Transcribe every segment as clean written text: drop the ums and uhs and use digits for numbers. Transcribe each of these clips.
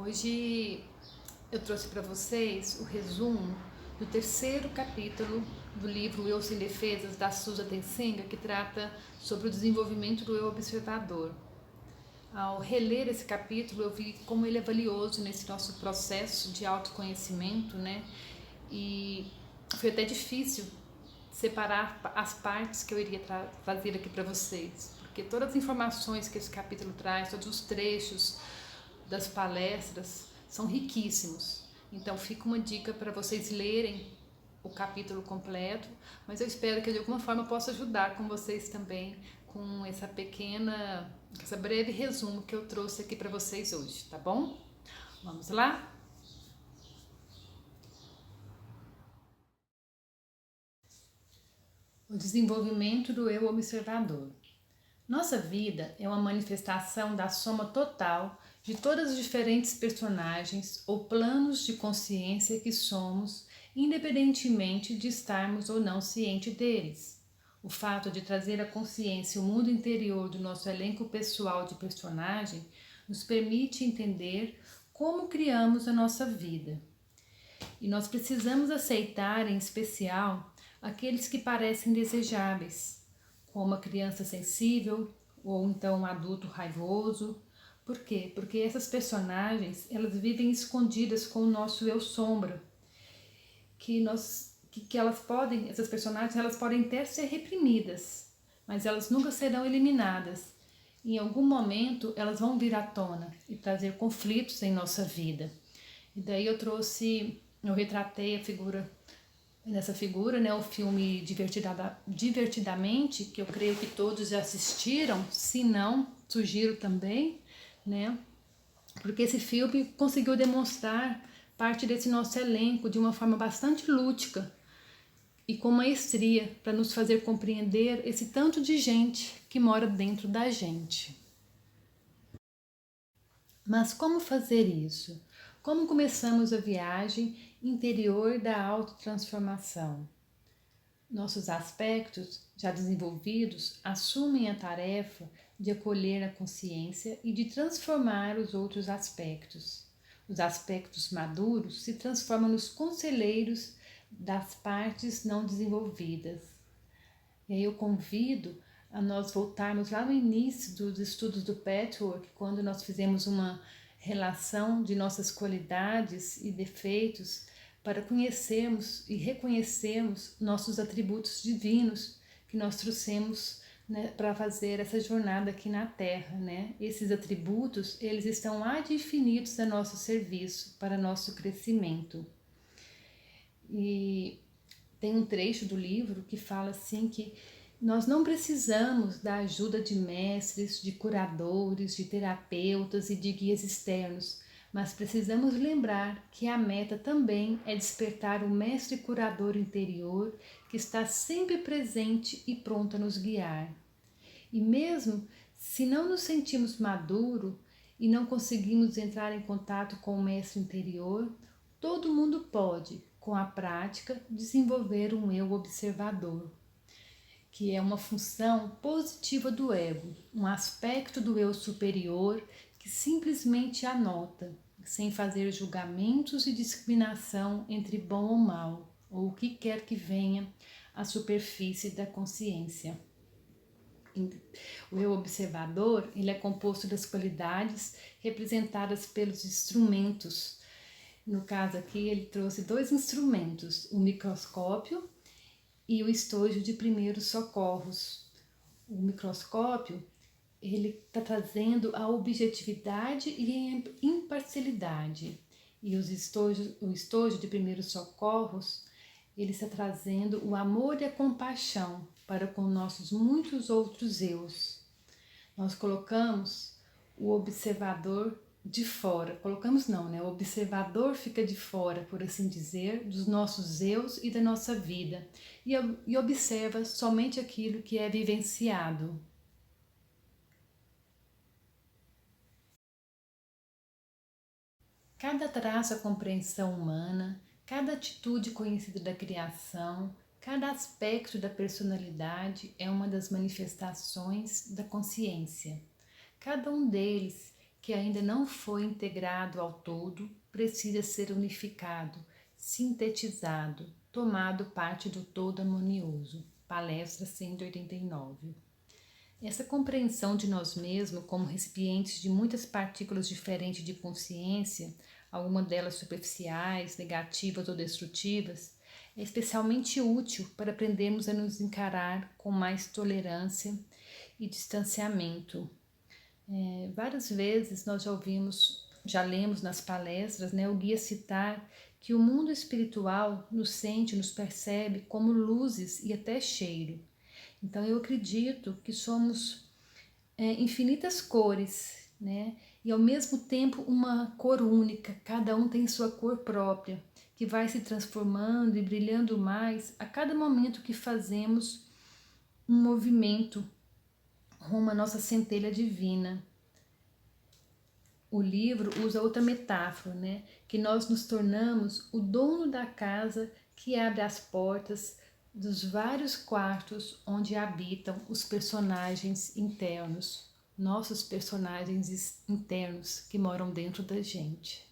Hoje eu trouxe para vocês o resumo do terceiro capítulo do livro Eu Sem Defesas, da Susan Tensinga, que trata sobre o desenvolvimento do eu observador. Ao reler esse capítulo, eu vi como ele é valioso nesse nosso processo de autoconhecimento, né? E foi até difícil separar as partes que eu iria trazer aqui para vocês, porque todas as informações que esse capítulo traz, todos os trechos das palestras são riquíssimos. Então fica uma dica para vocês lerem o capítulo completo, mas eu espero que de alguma forma possa ajudar com vocês também com essa breve resumo que eu trouxe aqui para vocês hoje, tá bom? Vamos lá? O desenvolvimento do eu observador. Nossa vida é uma manifestação da soma total de todas as diferentes personagens ou planos de consciência que somos, independentemente de estarmos ou não cientes deles. O fato de trazer à consciência o mundo interior do nosso elenco pessoal de personagem nos permite entender como criamos a nossa vida. E nós precisamos aceitar, em especial, aqueles que parecem desejáveis, como a criança sensível ou então um adulto raivoso. Por quê? Porque essas personagens, elas vivem escondidas com o nosso eu sombra, essas personagens, elas podem até ser reprimidas, mas elas nunca serão eliminadas. Em algum momento, elas vão vir à tona e trazer conflitos em nossa vida. E daí eu retratei nessa figura, né, o filme Divertidamente, que eu creio que todos já assistiram, se não, sugiro também, né, porque esse filme conseguiu demonstrar parte desse nosso elenco de uma forma bastante lúdica e com maestria para nos fazer compreender esse tanto de gente que mora dentro da gente. Mas como fazer isso? Como começamos a viagem interior da autotransformação? Nossos aspectos já desenvolvidos assumem a tarefa de acolher a consciência e de transformar os outros aspectos. Os aspectos maduros se transformam nos conselheiros das partes não desenvolvidas. E aí eu convido a nós voltarmos lá no início dos estudos do Patchwork, quando nós fizemos uma relação de nossas qualidades e defeitos para conhecermos e reconhecermos nossos atributos divinos que nós trouxemos, né, para fazer essa jornada aqui na Terra, né? Esses atributos, eles estão lá definidos a nosso serviço, para nosso crescimento. E tem um trecho do livro que fala assim que nós não precisamos da ajuda de mestres, de curadores, de terapeutas e de guias externos, mas precisamos lembrar que a meta também é despertar o mestre curador interior que está sempre presente e pronto a nos guiar. E mesmo se não nos sentimos maduros e não conseguimos entrar em contato com o mestre interior, todo mundo pode, com a prática, desenvolver um eu observador, que é uma função positiva do ego, um aspecto do eu superior que simplesmente anota, sem fazer julgamentos e discriminação entre bom ou mal, ou o que quer que venha à superfície da consciência. O eu observador, ele é composto das qualidades representadas pelos instrumentos. No caso aqui, ele trouxe dois instrumentos, o microscópio e o estojo de primeiros socorros. O microscópio, ele está trazendo a objetividade e a imparcialidade. E o estojo de primeiros socorros, ele está trazendo o amor e a compaixão para com nossos muitos outros eus. Nós colocamos o observador de fora, colocamos não, né? O observador fica de fora, por assim dizer, dos nossos eus e da nossa vida e observa somente aquilo que é vivenciado. Cada traço é compreensão humana, cada atitude conhecida da criação, cada aspecto da personalidade é uma das manifestações da consciência. Cada um deles que ainda não foi integrado ao todo, precisa ser unificado, sintetizado, tomado parte do todo harmonioso. Palestra 189. Essa compreensão de nós mesmos como recipientes de muitas partículas diferentes de consciência, algumas delas superficiais, negativas ou destrutivas, é especialmente útil para aprendermos a nos encarar com mais tolerância e distanciamento. Várias vezes nós já lemos nas palestras, o guia citar que o mundo espiritual nos sente, nos percebe como luzes e até cheiro. Então eu acredito que somos infinitas cores, e ao mesmo tempo uma cor única, cada um tem sua cor própria, que vai se transformando e brilhando mais a cada momento que fazemos um movimento rumo à nossa centelha divina. O livro usa outra metáfora, que nós nos tornamos o dono da casa que abre as portas dos vários quartos onde habitam os personagens internos, nossos personagens internos que moram dentro da gente.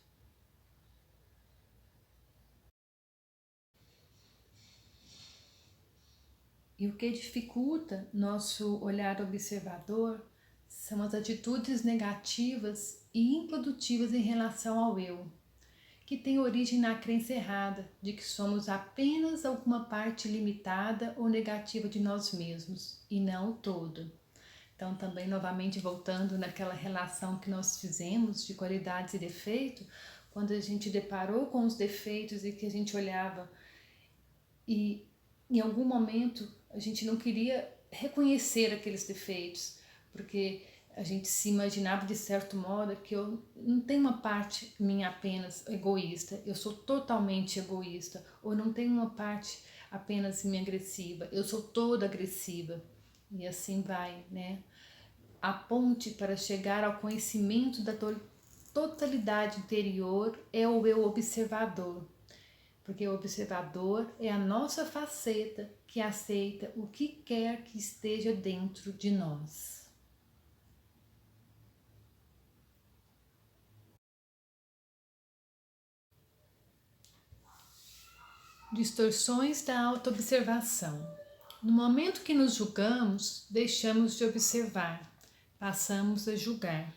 E o que dificulta nosso olhar observador são as atitudes negativas e improdutivas em relação ao eu, que tem origem na crença errada de que somos apenas alguma parte limitada ou negativa de nós mesmos e não o todo. Então, também novamente voltando naquela relação que nós fizemos de qualidades e defeitos, quando a gente deparou com os defeitos e que a gente olhava e em algum momento a gente não queria reconhecer aqueles defeitos, porque a gente se imaginava de certo modo que eu não tenho uma parte minha apenas egoísta, eu sou totalmente egoísta, ou não tenho uma parte apenas minha agressiva, eu sou toda agressiva. E assim vai, A ponte para chegar ao conhecimento da totalidade interior é o eu observador, porque o observador é a nossa faceta que aceita o que quer que esteja dentro de nós. Distorções da autoobservação. No momento que nos julgamos, deixamos de observar, passamos a julgar.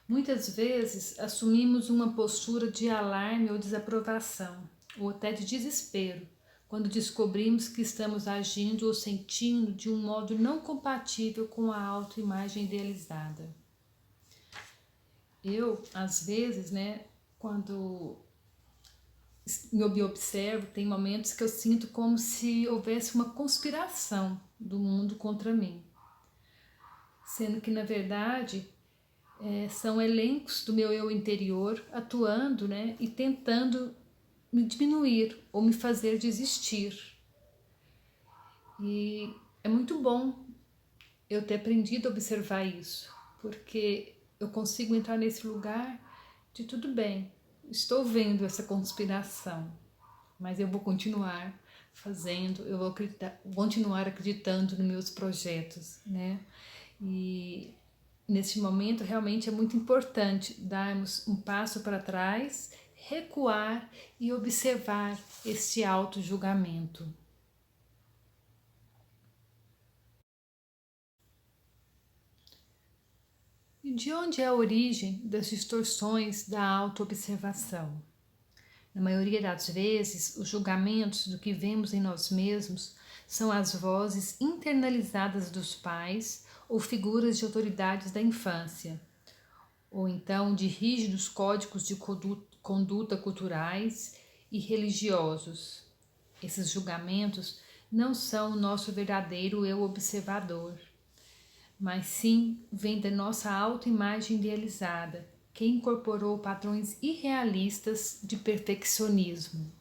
Muitas vezes assumimos uma postura de alarme ou desaprovação, ou até de desespero, quando descobrimos que estamos agindo ou sentindo de um modo não compatível com a autoimagem idealizada. Eu, às vezes, quando me observo, tem momentos que eu sinto como se houvesse uma conspiração do mundo contra mim, sendo que, na verdade, são elencos do meu eu interior atuando, e tentando me diminuir ou me fazer desistir. E é muito bom eu ter aprendido a observar isso, porque eu consigo entrar nesse lugar de tudo bem, estou vendo essa conspiração, mas eu vou continuar fazendo, eu vou continuar acreditando nos meus projetos, E nesse momento realmente é muito importante darmos um passo para trás, recuar e observar este auto-julgamento. E de onde é a origem das distorções da auto-observação? Na maioria das vezes, os julgamentos do que vemos em nós mesmos são as vozes internalizadas dos pais ou figuras de autoridades da infância, ou então de rígidos códigos de conduta culturais e religiosos. Esses julgamentos não são o nosso verdadeiro eu observador, mas sim vem da nossa autoimagem idealizada, que incorporou padrões irrealistas de perfeccionismo.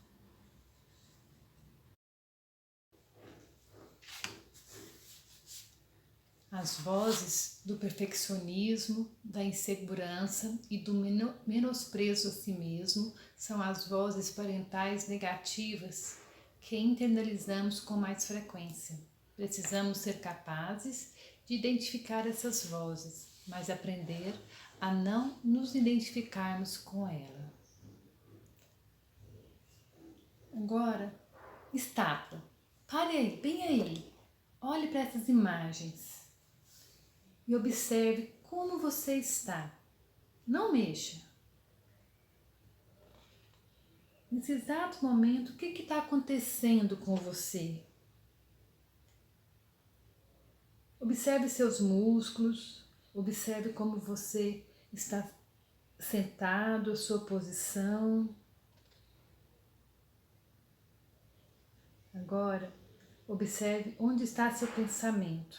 As vozes do perfeccionismo, da insegurança e do menosprezo a si mesmo são as vozes parentais negativas que internalizamos com mais frequência. Precisamos ser capazes de identificar essas vozes, mas aprender a não nos identificarmos com ela. Agora, estátua. Pare aí, bem aí. Olhe para essas imagens e observe como você está. Não mexa. Nesse exato momento, o que está acontecendo com você? Observe seus músculos, observe como você está sentado, a sua posição. Agora, observe onde está seu pensamento.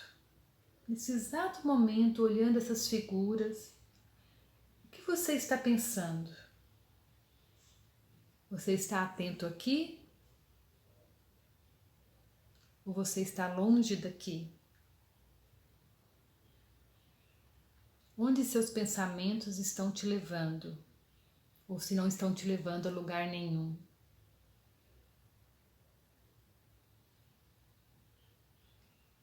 Nesse exato momento, olhando essas figuras, o que você está pensando? Você está atento aqui? Ou você está longe daqui? Onde seus pensamentos estão te levando? Ou se não estão te levando a lugar nenhum?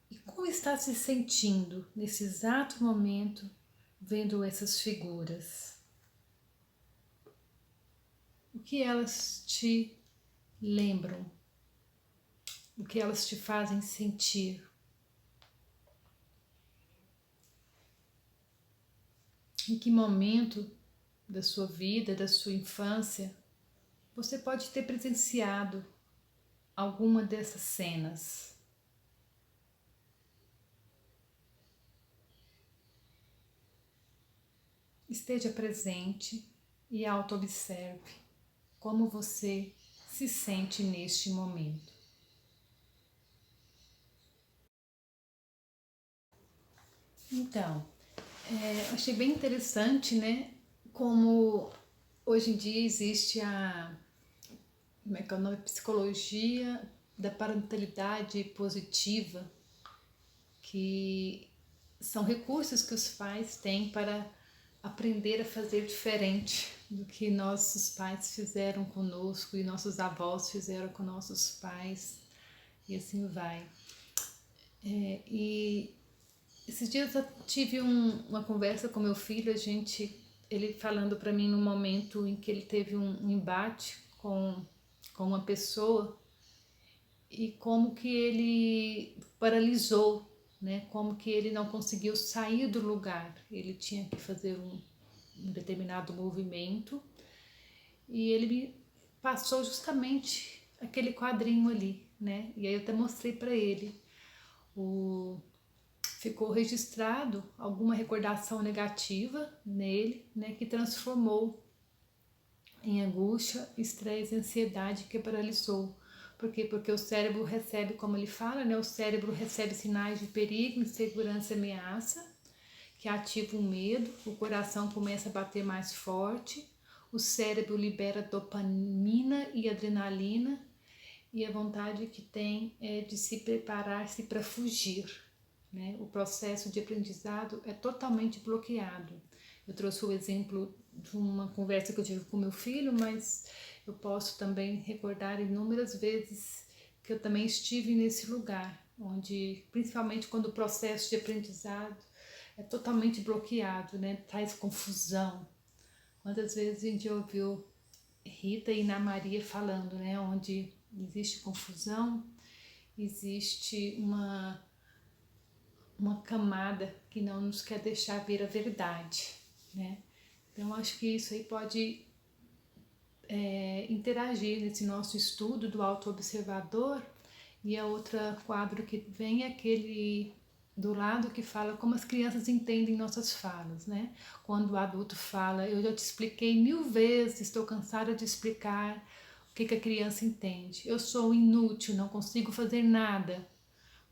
E como está se sentindo nesse exato momento, vendo essas figuras? O que elas te lembram? O que elas te fazem sentir? Em que momento da sua vida, da sua infância, você pode ter presenciado alguma dessas cenas? Esteja presente e auto-observe como você se sente neste momento. Então, achei bem interessante, né? Como hoje em dia existe como é que é o nome? Psicologia da parentalidade positiva, que são recursos que os pais têm para aprender a fazer diferente do que nossos pais fizeram conosco e nossos avós fizeram com nossos pais, e assim vai. E esses dias eu tive uma conversa com meu filho, ele falando para mim no momento em que ele teve um embate com uma pessoa e como que ele paralisou, né? Como que ele não conseguiu sair do lugar. Ele tinha que fazer um determinado movimento e ele me passou justamente aquele quadrinho ali, né? E aí eu até mostrei para ele. Ficou registrado alguma recordação negativa nele, né? Que transformou em angústia, estresse e ansiedade que paralisou. Por quê? Porque o cérebro recebe, como ele fala, né? O cérebro recebe sinais de perigo, insegurança e ameaça, que ativa o medo, o coração começa a bater mais forte, o cérebro libera dopamina e adrenalina, e a vontade que tem é de se preparar-se para fugir, né? O processo de aprendizado é totalmente bloqueado. Eu trouxe o exemplo de uma conversa que eu tive com meu filho, mas eu posso também recordar inúmeras vezes que eu também estive nesse lugar, onde, principalmente quando o processo de aprendizado é totalmente bloqueado, né? Traz confusão. Quantas vezes a gente ouviu Rita e Ana Maria falando, né? Onde existe confusão, existe uma camada que não nos quer deixar ver a verdade, né? Então, acho que isso aí pode interagir nesse nosso estudo do autoobservador. E a outra quadro que vem é aquele do lado que fala como as crianças entendem nossas falas, né? Quando o adulto fala, eu já te expliquei 1000 vezes, estou cansada de explicar o que a criança entende. Eu sou inútil, não consigo fazer nada.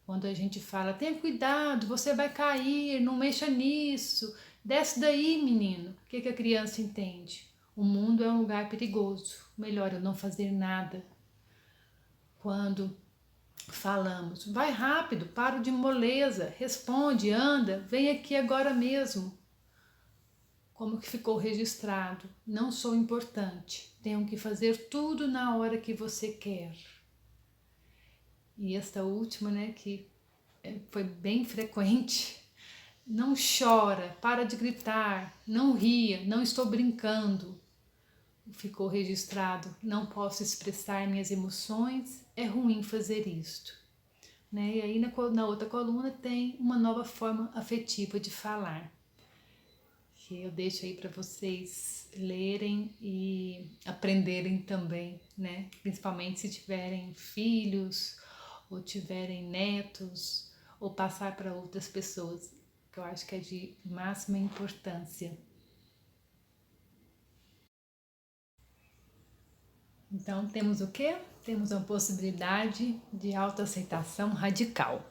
Quando a gente fala, tenha cuidado, você vai cair, não mexa nisso, desce daí, menino. O que a criança entende? O mundo é um lugar perigoso, melhor eu não fazer nada. Quando falamos, vai rápido, para de moleza, responde, anda, vem aqui agora mesmo. Como que ficou registrado? Não sou importante, tenho que fazer tudo na hora que você quer. E esta última, né, que foi bem frequente, Não chora, para de gritar, não ria, não estou brincando. Ficou registrado, não posso expressar minhas emoções, é ruim fazer isto. Né? E aí na outra coluna tem uma nova forma afetiva de falar, que eu deixo aí para vocês lerem e aprenderem também, né? Principalmente se tiverem filhos ou tiverem netos ou passar para outras pessoas, que eu acho que é de máxima importância. Então temos o quê? Temos uma possibilidade de autoaceitação radical.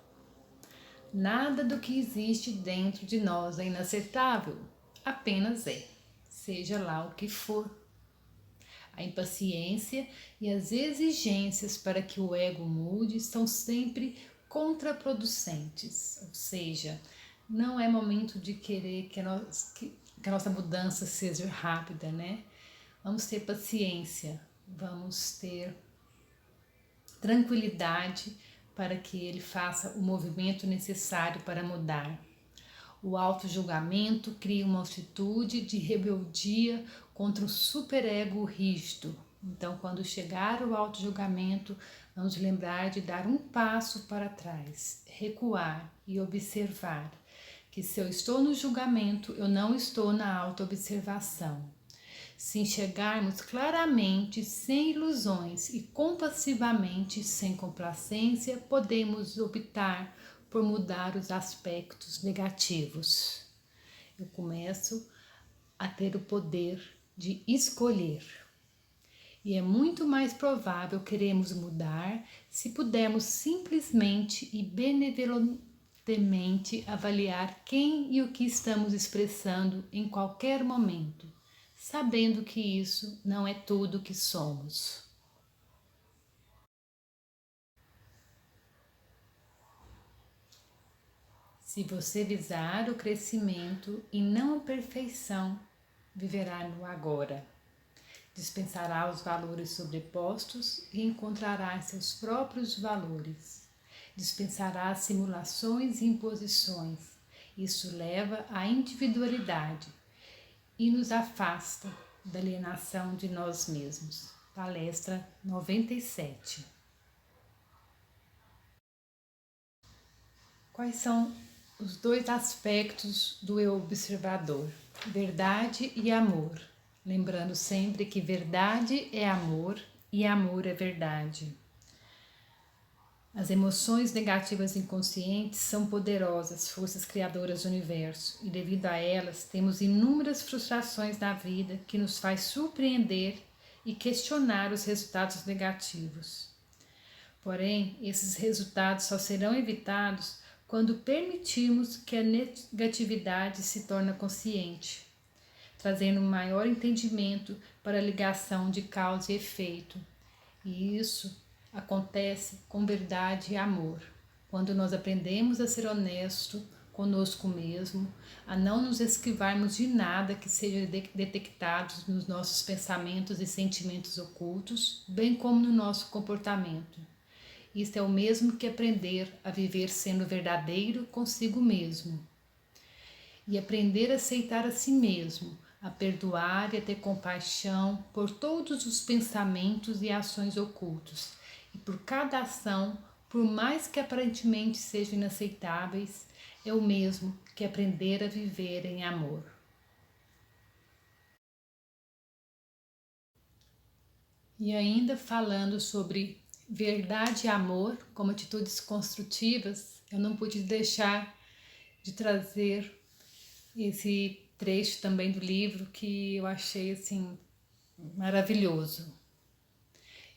Nada do que existe dentro de nós é inaceitável, apenas é, seja lá o que for. A impaciência e as exigências para que o ego mude são sempre contraproducentes, ou seja, não é momento de querer que a nossa mudança seja rápida, né? Vamos ter paciência, vamos ter tranquilidade para que ele faça o movimento necessário para mudar. O auto-julgamento cria uma atitude de rebeldia contra o superego rígido. Então, quando chegar o auto-julgamento, vamos lembrar de dar um passo para trás, recuar e observar que se eu estou no julgamento, eu não estou na auto-observação. Se enxergarmos claramente, sem ilusões e compassivamente, sem complacência, podemos optar por mudar os aspectos negativos. Eu começo a ter o poder de escolher. E é muito mais provável queremos mudar se pudermos simplesmente e benevolentemente avaliar quem e o que estamos expressando em qualquer momento, sabendo que isso não é tudo que somos. Se você visar o crescimento e não a perfeição, viverá no agora. Dispensará os valores sobrepostos e encontrará seus próprios valores. Dispensará simulações e imposições. Isso leva à individualidade e nos afasta da alienação de nós mesmos. Palestra 97. Quais são os dois aspectos do eu observador? Verdade e amor. Lembrando sempre que verdade é amor e amor é verdade. As emoções negativas inconscientes são poderosas forças criadoras do universo e devido a elas temos inúmeras frustrações na vida que nos faz surpreender e questionar os resultados negativos. Porém, esses resultados só serão evitados quando permitirmos que a negatividade se torne consciente, trazendo um maior entendimento para a ligação de causa e efeito. E isso acontece com verdade e amor, quando nós aprendemos a ser honesto conosco mesmo, a não nos esquivarmos de nada que seja detectado nos nossos pensamentos e sentimentos ocultos, bem como no nosso comportamento. Isto é o mesmo que aprender a viver sendo verdadeiro consigo mesmo. E aprender a aceitar a si mesmo, a perdoar e a ter compaixão por todos os pensamentos e ações ocultos. E por cada ação, por mais que aparentemente sejam inaceitáveis, é o mesmo que aprender a viver em amor. E ainda falando sobre verdade e amor como atitudes construtivas, eu não pude deixar de trazer esse trecho também do livro que eu achei assim maravilhoso.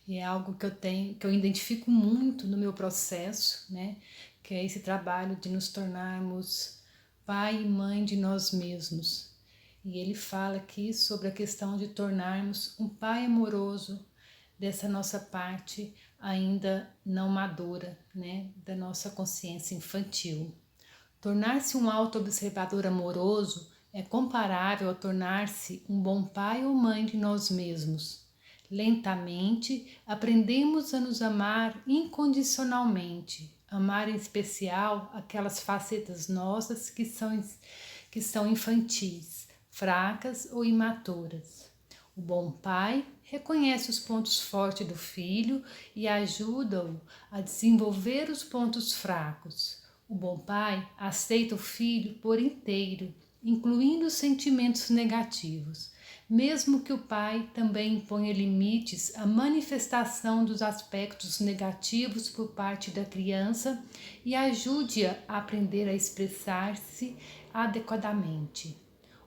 E é algo que eu identifico muito no meu processo, né? Que é esse trabalho de nos tornarmos pai e mãe de nós mesmos. E ele fala aqui sobre a questão de tornarmos um pai amoroso dessa nossa parte ainda não madura, né? Da nossa consciência infantil. Tornar-se um auto-observador amoroso é comparável a tornar-se um bom pai ou mãe de nós mesmos. Lentamente, aprendemos a nos amar incondicionalmente, amar em especial aquelas facetas nossas que são infantis, fracas ou imaturas. O bom pai reconhece os pontos fortes do filho e ajuda-o a desenvolver os pontos fracos. O bom pai aceita o filho por inteiro, incluindo os sentimentos negativos, mesmo que o pai também imponha limites à manifestação dos aspectos negativos por parte da criança e ajude-a a aprender a expressar-se adequadamente.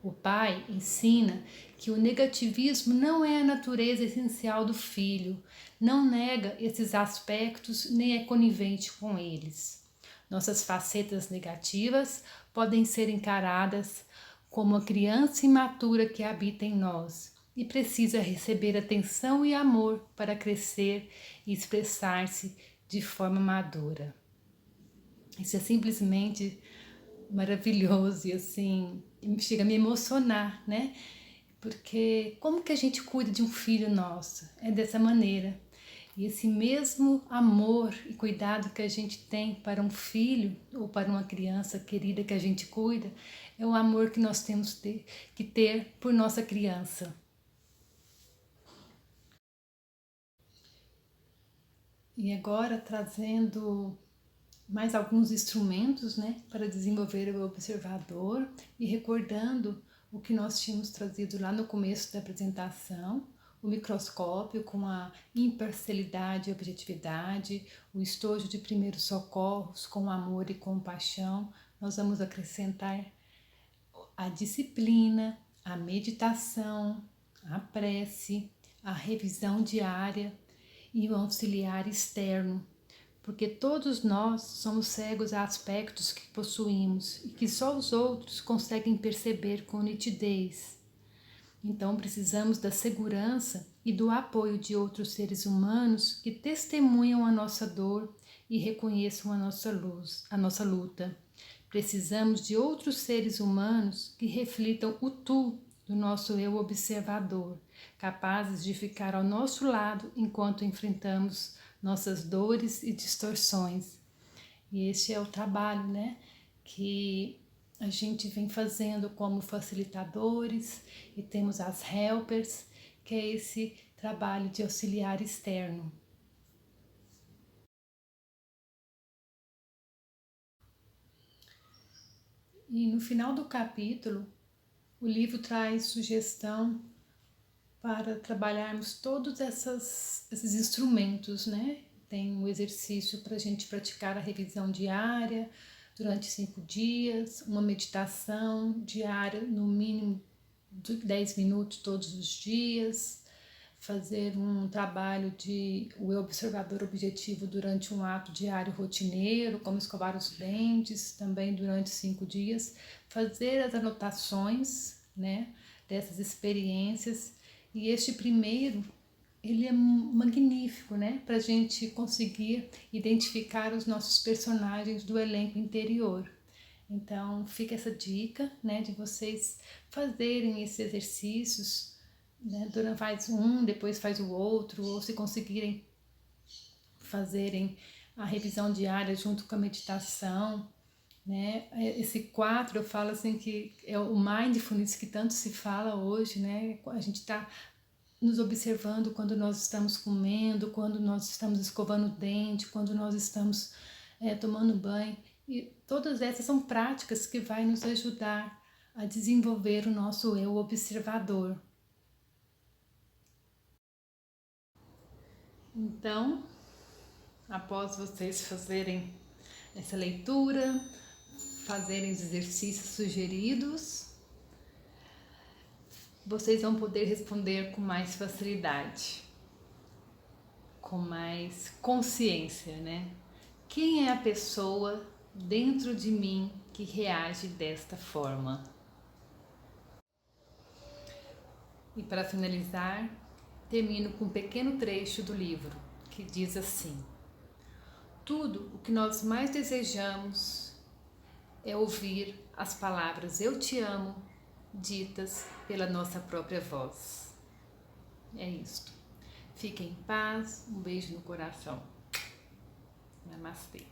O pai ensina que o negativismo não é a natureza essencial do filho, não nega esses aspectos nem é conivente com eles. Nossas facetas negativas podem ser encaradas como a criança imatura que habita em nós e precisa receber atenção e amor para crescer e expressar-se de forma madura. Isso é simplesmente maravilhoso e assim, chega a me emocionar, né? Porque como que a gente cuida de um filho nosso? É dessa maneira. E esse mesmo amor e cuidado que a gente tem para um filho ou para uma criança querida que a gente cuida, é o amor que nós temos que ter por nossa criança. E agora trazendo mais alguns instrumentos, né, para desenvolver o observador e recordando o que nós tínhamos trazido lá no começo da apresentação, o microscópio com a imparcialidade e objetividade, o estojo de primeiros socorros com amor e compaixão. Nós vamos acrescentar a disciplina, a meditação, a prece, a revisão diária e o auxiliar externo, porque todos nós somos cegos a aspectos que possuímos e que só os outros conseguem perceber com nitidez. Então precisamos da segurança e do apoio de outros seres humanos que testemunham a nossa dor e reconheçam a nossa luz, a nossa luta. Precisamos de outros seres humanos que reflitam o tu do nosso eu observador, capazes de ficar ao nosso lado enquanto enfrentamos nossas dores e distorções. E este é o trabalho, né, que a gente vem fazendo como facilitadores, e temos as helpers, que é esse trabalho de auxiliar externo. E no final do capítulo, o livro traz sugestão para trabalharmos todos esses instrumentos, né? Tem um exercício para a gente praticar a revisão diária durante 5 dias, uma meditação diária, no mínimo de 10 minutos todos os dias, fazer um trabalho de o observador objetivo durante um ato diário rotineiro, como escovar os dentes, também durante 5 dias, fazer as anotações, né, dessas experiências. E este primeiro, ele é magnífico, né, para a gente conseguir identificar os nossos personagens do elenco interior. Então fica essa dica, né, de vocês fazerem esses exercícios, né, faz um, depois faz o outro, ou se conseguirem fazerem a revisão diária junto com a meditação, né? Esse 4 eu falo assim que é o mindfulness que tanto se fala hoje, né? A gente está nos observando quando nós estamos comendo, quando nós estamos escovando o dente, quando nós estamos tomando banho. E todas essas são práticas que vai nos ajudar a desenvolver o nosso eu observador. Então, após vocês fazerem essa leitura, fazerem os exercícios sugeridos, vocês vão poder responder com mais facilidade, com mais consciência, né? Quem é a pessoa dentro de mim que reage desta forma? E para finalizar, termino com um pequeno trecho do livro que diz assim: tudo o que nós mais desejamos é ouvir as palavras "eu te amo" ditas pela nossa própria voz. É isto. Fiquem em paz, um beijo no coração. Namastê.